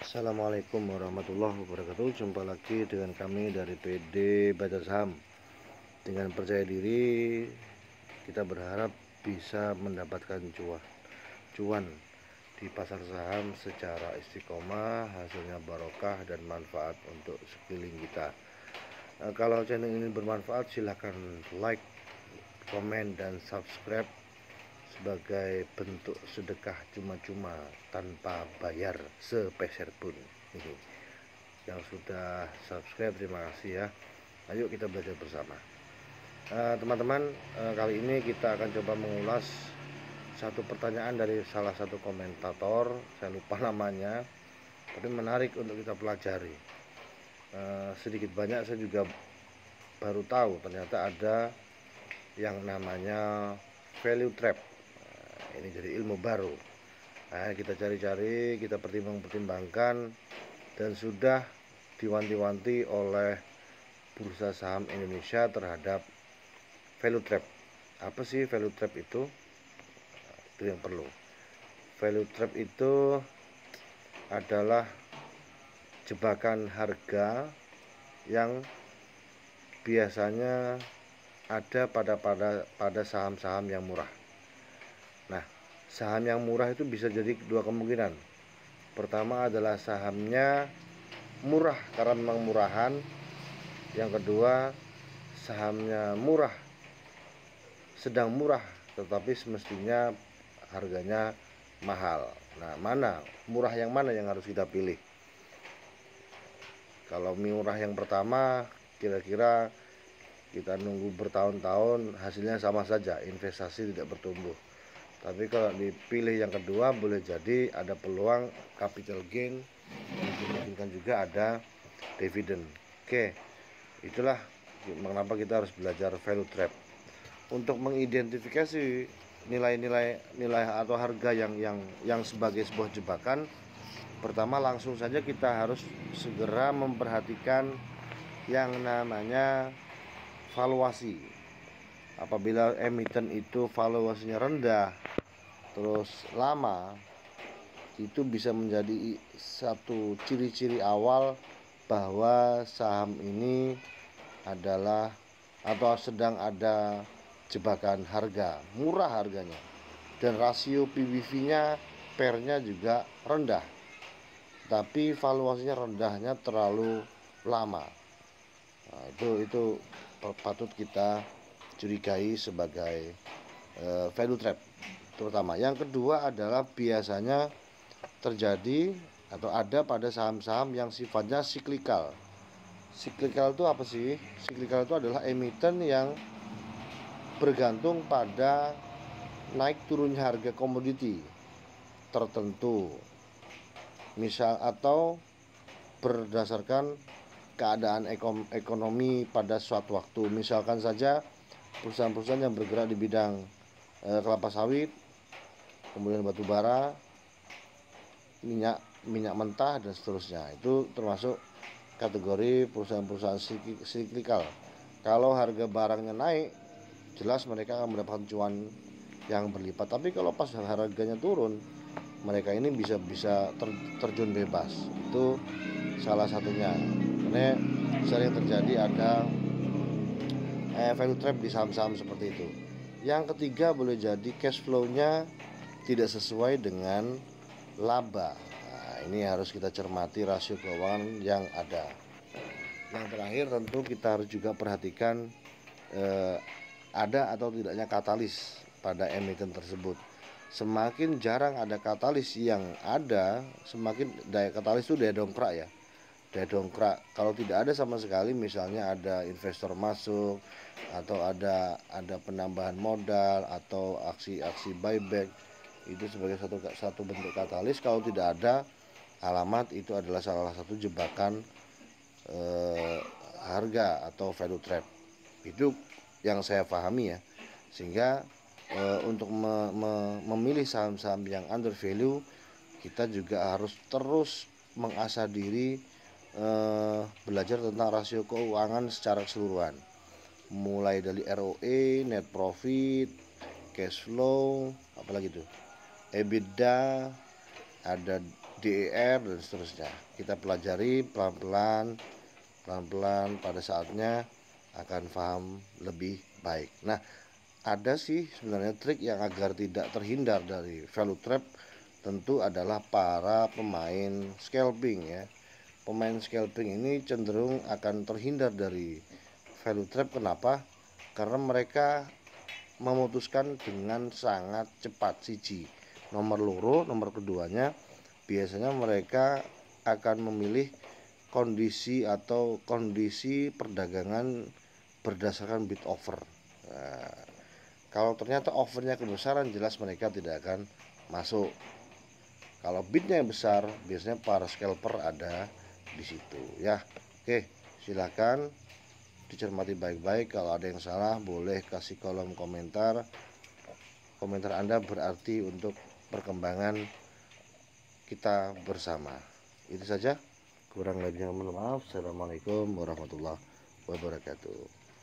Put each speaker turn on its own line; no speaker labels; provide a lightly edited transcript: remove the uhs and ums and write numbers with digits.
Assalamualaikum warahmatullahi wabarakatuh. Jumpa lagi dengan kami dari PD Baca Saham. Dengan percaya diri, kita berharap bisa mendapatkan cuan di pasar saham secara istiqomah, hasilnya barokah dan manfaat untuk sekeliling kita. Kalau channel ini bermanfaat, silahkan like, komen, dan subscribe sebagai bentuk sedekah cuma-cuma tanpa bayar sepeser pun. Yang sudah subscribe, terima kasih ya. Ayo kita belajar bersama. Teman-teman, kali ini kita akan coba mengulas satu pertanyaan dari salah satu komentator. Saya lupa namanya, tapi menarik untuk kita pelajari. Sedikit banyak saya juga baru tahu ternyata ada yang namanya value trap. Ini jadi ilmu baru. Kita cari-cari, kita pertimbangkan, dan sudah diwanti-wanti oleh Bursa Saham Indonesia terhadap value trap. Apa sih value trap itu? Itu yang perlu. Value trap itu adalah jebakan harga yang biasanya ada pada saham-saham yang murah. Nah, saham yang murah itu bisa jadi dua kemungkinan. Pertama adalah sahamnya murah karena memang murahan. Yang kedua, sahamnya murah, sedang murah, tetapi semestinya harganya mahal. Nah, murah yang mana yang harus kita pilih? Kalau murah yang pertama, kira-kira kita nunggu bertahun-tahun, hasilnya sama saja, investasi tidak bertumbuh. Tapi kalau dipilih yang kedua, boleh jadi ada peluang capital gain, dimungkinkan juga ada dividen. Oke, itulah mengapa kita harus belajar value trap. Untuk mengidentifikasi nilai atau harga yang sebagai sebuah jebakan, pertama langsung saja kita harus segera memperhatikan yang namanya valuasi. Apabila emiten itu valuasinya rendah terus lama, itu bisa menjadi satu ciri-ciri awal bahwa saham ini adalah atau sedang ada jebakan harga, murah harganya, dan rasio PBV-nya, PER-nya juga rendah, tapi valuasinya rendahnya terlalu lama. Nah, itu patut kita curigai sebagai value trap terutama. Yang kedua adalah biasanya terjadi atau ada pada saham-saham yang sifatnya siklikal. Siklikal itu apa sih? Siklikal itu adalah emiten yang bergantung pada naik turunnya harga komoditi tertentu, misal atau berdasarkan keadaan ekonomi pada suatu waktu. Misalkan saja perusahaan-perusahaan yang bergerak di bidang kelapa sawit, kemudian batu bara, minyak mentah, dan seterusnya. Itu termasuk kategori perusahaan-perusahaan siklikal. Kalau harga barangnya naik, jelas mereka akan mendapatkan cuan yang berlipat. Tapi kalau pas harganya turun, mereka ini bisa terjun bebas. Itu salah satunya. Karena sering terjadi ada value trap di saham-saham seperti itu. Yang ketiga, boleh jadi cash flow-nya tidak sesuai dengan laba. Nah, ini harus kita cermati rasio keuangan yang ada. Yang terakhir, tentu kita harus juga perhatikan ada atau tidaknya katalis pada emiten tersebut. Semakin jarang ada katalis yang ada, semakin daya katalis itu daya dongkrak ya. Daya dongkrak. Kalau tidak ada sama sekali, misalnya ada investor masuk atau ada penambahan modal atau aksi-aksi buyback, itu sebagai satu bentuk katalis. Kalau tidak ada alamat, itu adalah salah satu jebakan harga atau value trap. Itu yang saya pahami ya. Sehingga untuk memilih saham-saham yang under value, kita juga harus terus mengasah diri, belajar tentang rasio keuangan secara keseluruhan, mulai dari ROE, net profit, cash flow, apalagi itu, EBITDA, ada DER dan seterusnya. Kita pelajari pelan-pelan pada saatnya akan paham lebih baik. Nah, ada sih sebenarnya trik yang agar tidak terhindar dari value trap, tentu adalah para pemain scalping ya. Pemain scalping ini cenderung akan terhindar dari value trap. Kenapa? Karena mereka memutuskan dengan sangat cepat. Siji, nomor loro, nomor keduanya biasanya mereka akan memilih kondisi atau kondisi perdagangan berdasarkan bid offer. Nah, kalau ternyata offernya kebesaran, jelas mereka tidak akan masuk. Kalau bidnya yang besar, biasanya para scalper ada di situ ya. Oke, silakan dicermati baik-baik. Kalau ada yang salah, boleh kasih kolom komentar. Komentar Anda berarti untuk perkembangan kita bersama. Itu saja. Kurang lebihnya mohon maaf. Assalamualaikum warahmatullahi wabarakatuh.